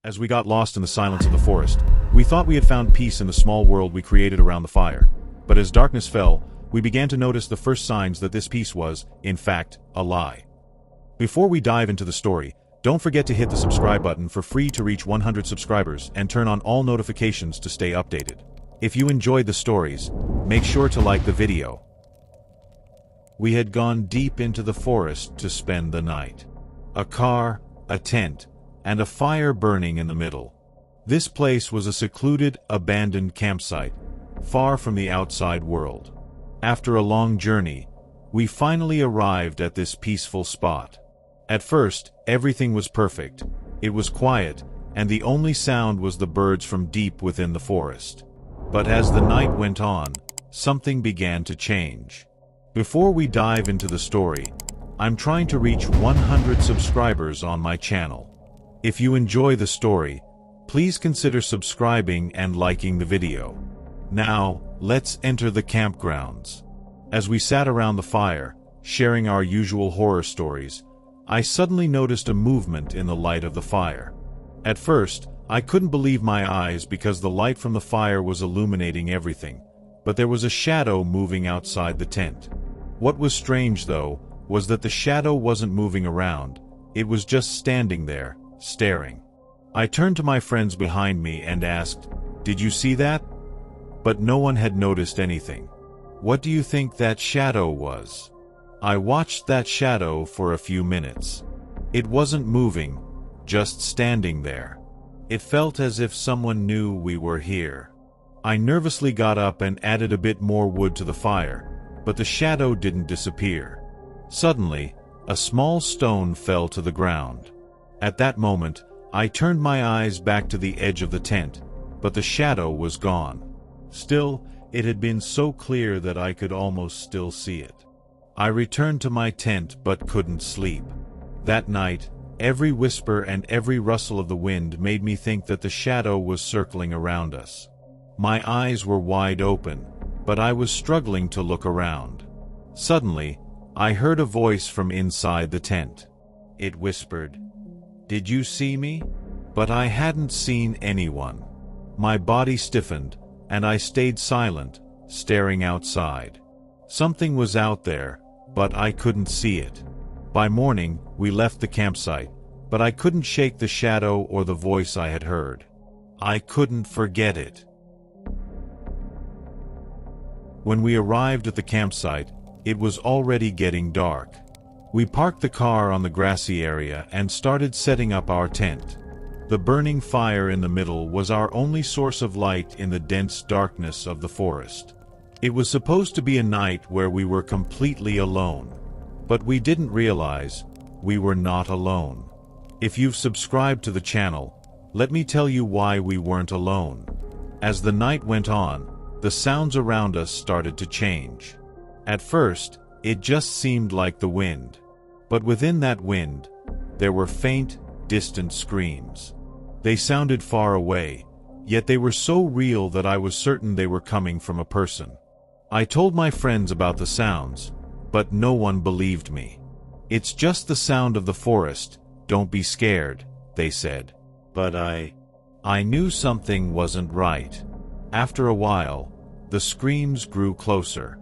As we got lost in the silence of the forest, we thought we had found peace in the small world we created around the fire. But as darkness fell, we began to notice the first signs that this peace was, in fact, a lie. Before we dive into the story, don't forget to hit the subscribe button for free to reach 100 subscribers and turn on all notifications to stay updated. If you enjoyed the stories, make sure to like the video. We had gone deep into the forest to spend the night. A car, a tent, and a fire burning in the middle. This place was a secluded, abandoned campsite, far from the outside world. After a long journey, we finally arrived at this peaceful spot. At first, everything was perfect. It was quiet, and the only sound was the birds from deep within the forest. But as the night went on, something began to change. Before we dive into the story, I'm trying to reach 100 subscribers on my channel. If you enjoy the story, please consider subscribing and liking the video. Now, let's enter the campgrounds. As we sat around the fire, sharing our usual horror stories, I suddenly noticed a movement in the light of the fire. At first, I couldn't believe my eyes because the light from the fire was illuminating everything, but there was a shadow moving outside the tent. What was strange, though, was that the shadow wasn't moving around. It was just standing there, staring. I turned to my friends behind me and asked, "Did you see that?" But no one had noticed anything. What do you think that shadow was? I watched that shadow for a few minutes. It wasn't moving, just standing there. It felt as if someone knew we were here. I nervously got up and added a bit more wood to the fire, but the shadow didn't disappear. Suddenly, a small stone fell to the ground. At that moment, I turned my eyes back to the edge of the tent, but the shadow was gone. Still, it had been so clear that I could almost still see it. I returned to my tent but couldn't sleep. That night, every whisper and every rustle of the wind made me think that the shadow was circling around us. My eyes were wide open, but I was struggling to look around. Suddenly, I heard a voice from inside the tent. It whispered, "Did you see me?" But I hadn't seen anyone. My body stiffened, and I stayed silent, staring outside. Something was out there, but I couldn't see it. By morning, we left the campsite, but I couldn't shake the shadow or the voice I had heard. I couldn't forget it. When we arrived at the campsite, it was already getting dark. We parked the car on the grassy area and started setting up our tent. The burning fire in the middle was our only source of light in the dense darkness of the forest. It was supposed to be a night where we were completely alone. But we didn't realize we were not alone. If you've subscribed to the channel, let me tell you why we weren't alone. As the night went on, the sounds around us started to change. At first, it just seemed like the wind. But within that wind, there were faint, distant screams. They sounded far away, yet they were so real that I was certain they were coming from a person. I told my friends about the sounds, but no one believed me. "It's just the sound of the forest, don't be scared," they said. But I knew something wasn't right. After a while, the screams grew closer.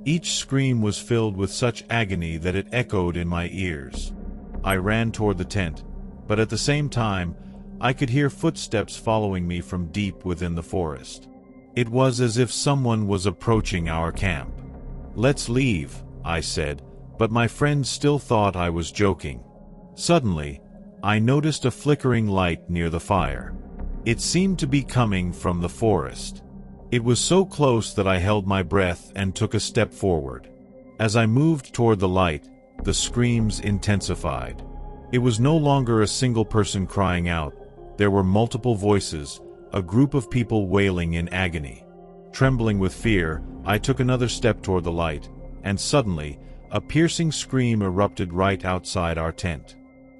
Each scream was filled with such agony that it echoed in my ears. I ran toward the tent, but at the same time, I could hear footsteps following me from deep within the forest. It was as if someone was approaching our camp. "Let's leave," I said, but my friends still thought I was joking. Suddenly, I noticed a flickering light near the fire. It seemed to be coming from the forest. It was so close that I held my breath and took a step forward. As I moved toward the light, the screams intensified. It was no longer a single person crying out. There were multiple voices, a group of people wailing in agony. Trembling with fear, I took another step toward the light, and suddenly, a piercing scream erupted right outside our tent.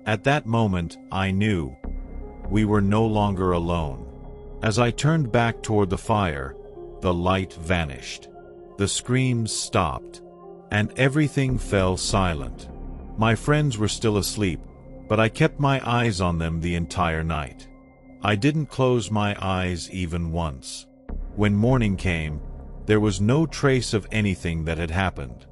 At that moment, I knew we were no longer alone. As I turned back toward the fire, the light vanished. The screams stopped, and everything fell silent. My friends were still asleep, but I kept my eyes on them the entire night. I didn't close my eyes even once. When morning came, there was no trace of anything that had happened.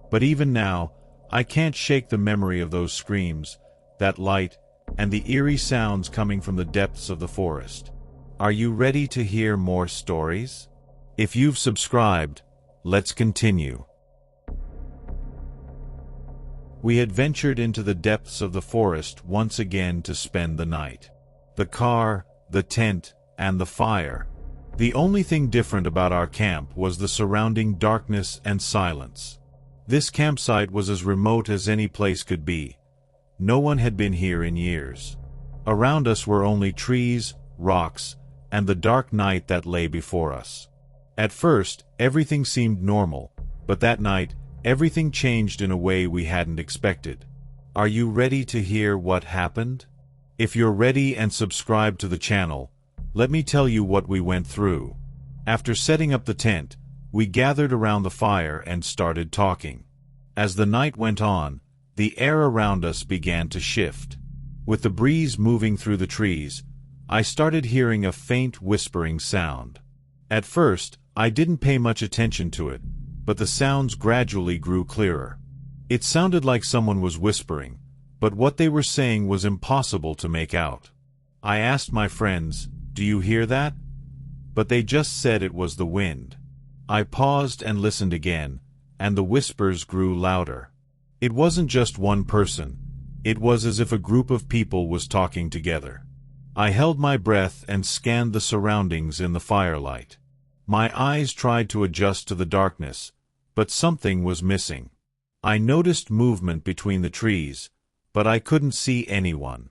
But even now, I can't shake the memory of those screams, that light, and the eerie sounds coming from the depths of the forest. Are you ready to hear more stories? If you've subscribed, let's continue. We had ventured into the depths of the forest once again to spend the night. The car, the tent, and the fire. The only thing different about our camp was the surrounding darkness and silence. This campsite was as remote as any place could be. No one had been here in years. Around us were only trees, rocks, and the dark night that lay before us. At first, everything seemed normal, but that night, everything changed in a way we hadn't expected. Are you ready to hear what happened? If you're ready and subscribed to the channel, let me tell you what we went through. After setting up the tent, we gathered around the fire and started talking. As the night went on, the air around us began to shift. With the breeze moving through the trees, I started hearing a faint whispering sound. At first, I didn't pay much attention to it, but the sounds gradually grew clearer. It sounded like someone was whispering, but what they were saying was impossible to make out. I asked my friends, "Do you hear that?" But they just said it was the wind. I paused and listened again, and the whispers grew louder. It wasn't just one person. It was as if a group of people was talking together. I held my breath and scanned the surroundings in the firelight. My eyes tried to adjust to the darkness, but something was missing. I noticed movement between the trees, but I couldn't see anyone.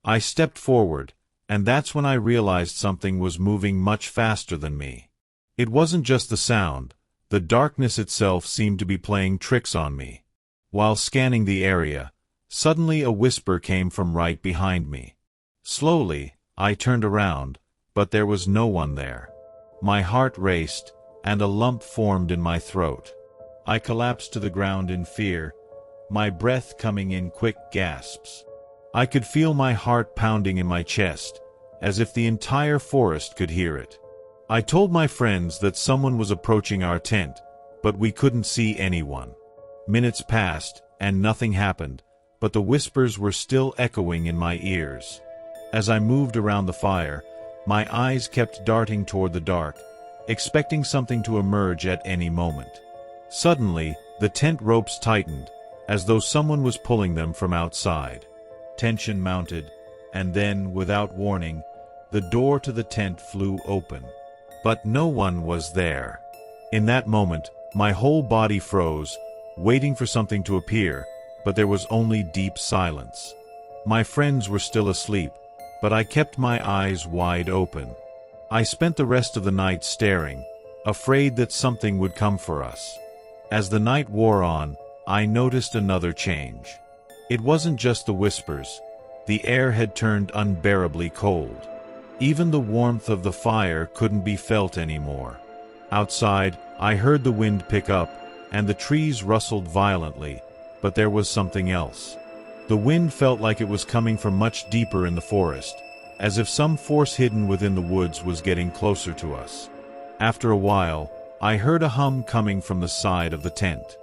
I stepped forward, and that's when I realized something was moving much faster than me. It wasn't just the sound, the darkness itself seemed to be playing tricks on me. While scanning the area, suddenly a whisper came from right behind me. Slowly, I turned around, but there was no one there. My heart raced, and a lump formed in my throat. I collapsed to the ground in fear, my breath coming in quick gasps. I could feel my heart pounding in my chest, as if the entire forest could hear it. I told my friends that someone was approaching our tent, but we couldn't see anyone. Minutes passed, and nothing happened, but the whispers were still echoing in my ears. As I moved around the fire, my eyes kept darting toward the dark, expecting something to emerge at any moment. Suddenly, the tent ropes tightened, as though someone was pulling them from outside. Tension mounted, and then, without warning, the door to the tent flew open. But no one was there. In that moment, my whole body froze, waiting for something to appear, but there was only deep silence. My friends were still asleep, but I kept my eyes wide open. I spent the rest of the night staring, afraid that something would come for us. As the night wore on, I noticed another change. It wasn't just the whispers. The air had turned unbearably cold. Even the warmth of the fire couldn't be felt anymore. Outside, I heard the wind pick up, and the trees rustled violently, but there was something else. The wind felt like it was coming from much deeper in the forest, as if some force hidden within the woods was getting closer to us. After a while, I heard a hum coming from the side of the tent.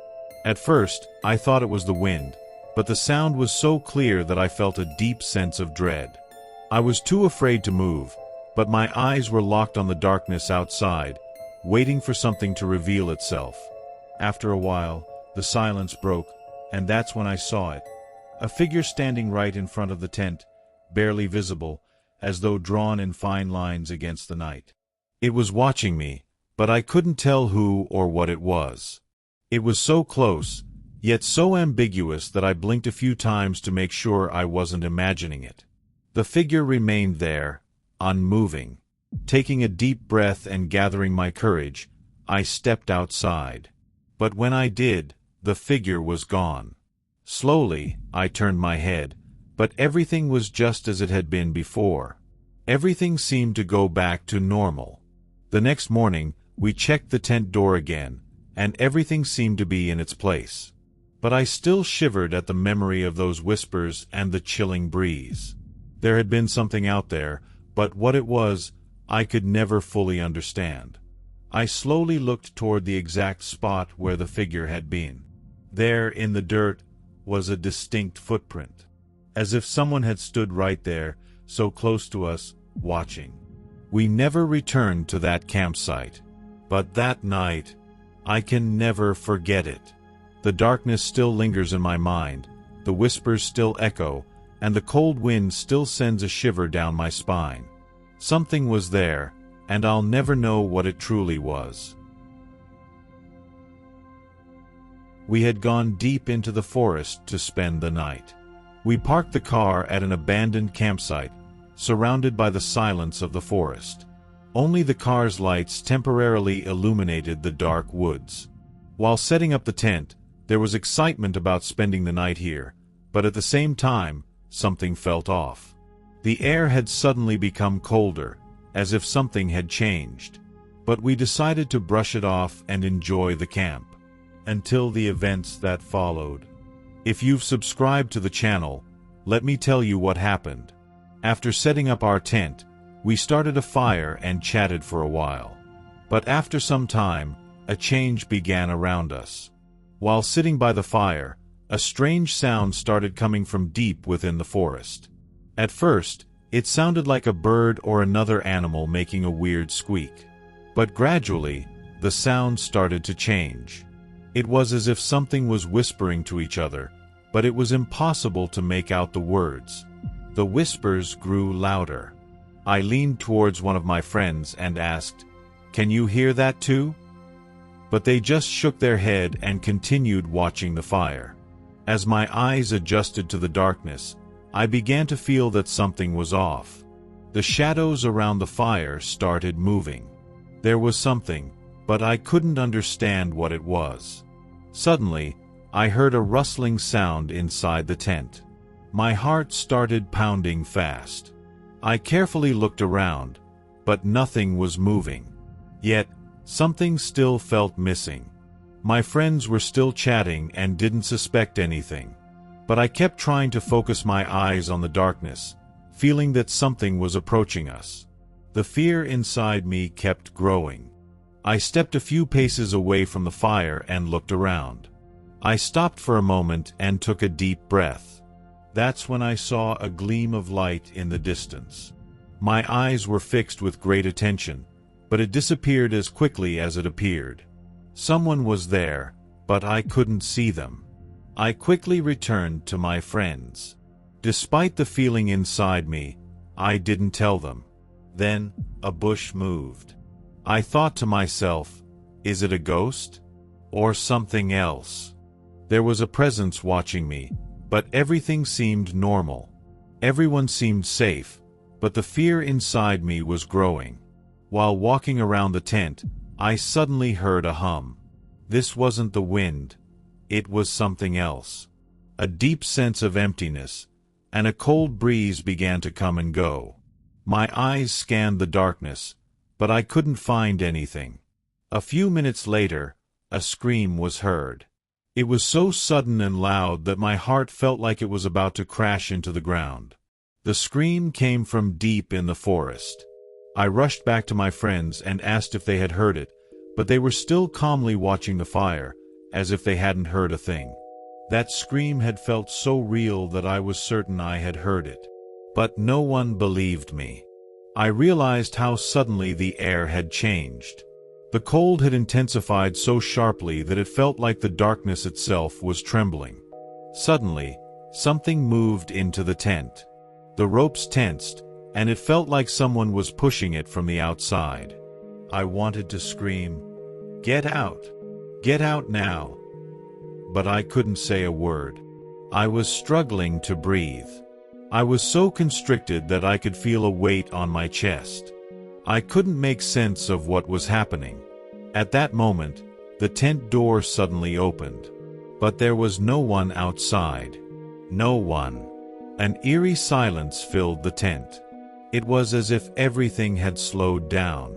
At first, I thought it was the wind, but the sound was so clear that I felt a deep sense of dread. I was too afraid to move, but my eyes were locked on the darkness outside, waiting for something to reveal itself. After a while, the silence broke, and that's when I saw it. A figure standing right in front of the tent, barely visible, as though drawn in fine lines against the night. It was watching me, but I couldn't tell who or what it was. It was so close, yet so ambiguous that I blinked a few times to make sure I wasn't imagining it. The figure remained there, unmoving. Taking a deep breath and gathering my courage, I stepped outside. But when I did, the figure was gone. Slowly, I turned my head, but everything was just as it had been before. Everything seemed to go back to normal. The next morning, we checked the tent door again, and everything seemed to be in its place. But I still shivered at the memory of those whispers and the chilling breeze. There had been something out there, but what it was, I could never fully understand. I slowly looked toward the exact spot where the figure had been. There, in the dirt, was a distinct footprint, as if someone had stood right there, so close to us, watching. We never returned to that campsite. But that night, I can never forget it. The darkness still lingers in my mind, the whispers still echo, and the cold wind still sends a shiver down my spine. Something was there, and I'll never know what it truly was. We had gone deep into the forest to spend the night. We parked the car at an abandoned campsite, surrounded by the silence of the forest. Only the car's lights temporarily illuminated the dark woods. While setting up the tent, there was excitement about spending the night here, but at the same time, something felt off. The air had suddenly become colder, as if something had changed. But we decided to brush it off and enjoy the camp. Until the events that followed. If you've subscribed to the channel, let me tell you what happened. After setting up our tent, we started a fire and chatted for a while. But after some time, a change began around us. While sitting by the fire, a strange sound started coming from deep within the forest. At first, it sounded like a bird or another animal making a weird squeak. But gradually, the sound started to change. It was as if something was whispering to each other, but it was impossible to make out the words. The whispers grew louder. I leaned towards one of my friends and asked, "Can you hear that too?" But they just shook their head and continued watching the fire. As my eyes adjusted to the darkness, I began to feel that something was off. The shadows around the fire started moving. There was something, but I couldn't understand what it was. Suddenly, I heard a rustling sound inside the tent. My heart started pounding fast. I carefully looked around, but nothing was moving. Yet, something still felt missing. My friends were still chatting and didn't suspect anything. But I kept trying to focus my eyes on the darkness, feeling that something was approaching us. The fear inside me kept growing. I stepped a few paces away from the fire and looked around. I stopped for a moment and took a deep breath. That's when I saw a gleam of light in the distance. My eyes were fixed with great attention, but it disappeared as quickly as it appeared. Someone was there, but I couldn't see them. I quickly returned to my friends. Despite the feeling inside me, I didn't tell them. Then, a bush moved. I thought to myself, is it a ghost? Or something else? There was a presence watching me, but everything seemed normal. Everyone seemed safe, but the fear inside me was growing. While walking around the tent, I suddenly heard a hum. This wasn't the wind, it was something else. A deep sense of emptiness, and a cold breeze began to come and go. My eyes scanned the darkness, but I couldn't find anything. A few minutes later, a scream was heard. It was so sudden and loud that my heart felt like it was about to crash into the ground. The scream came from deep in the forest. I rushed back to my friends and asked if they had heard it, but they were still calmly watching the fire, as if they hadn't heard a thing. That scream had felt so real that I was certain I had heard it. But no one believed me. I realized how suddenly the air had changed. The cold had intensified so sharply that it felt like the darkness itself was trembling. Suddenly, something moved into the tent. The ropes tensed, and it felt like someone was pushing it from the outside. I wanted to scream, "Get out! Get out now!" But I couldn't say a word. I was struggling to breathe. I was so constricted that I could feel a weight on my chest. I couldn't make sense of what was happening. At that moment, the tent door suddenly opened. But there was no one outside. No one. An eerie silence filled the tent. It was as if everything had slowed down.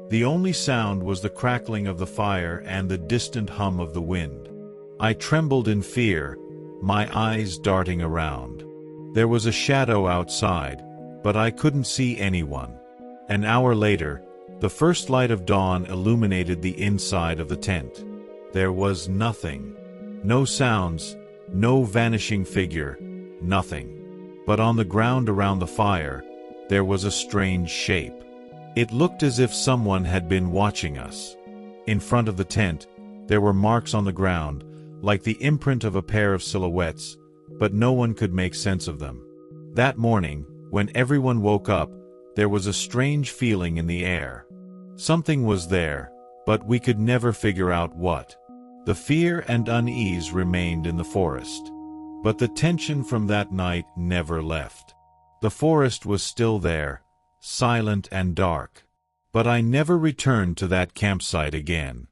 The only sound was the crackling of the fire and the distant hum of the wind. I trembled in fear, my eyes darting around. There was a shadow outside, but I couldn't see anyone. An hour later, the first light of dawn illuminated the inside of the tent. There was nothing. No sounds, no vanishing figure, nothing. But on the ground around the fire, there was a strange shape. It looked as if someone had been watching us. In front of the tent, there were marks on the ground, like the imprint of a pair of silhouettes, but no one could make sense of them. That morning, when everyone woke up, there was a strange feeling in the air. Something was there, but we could never figure out what. The fear and unease remained in the forest. But the tension from that night never left. The forest was still there, silent and dark. But I never returned to that campsite again.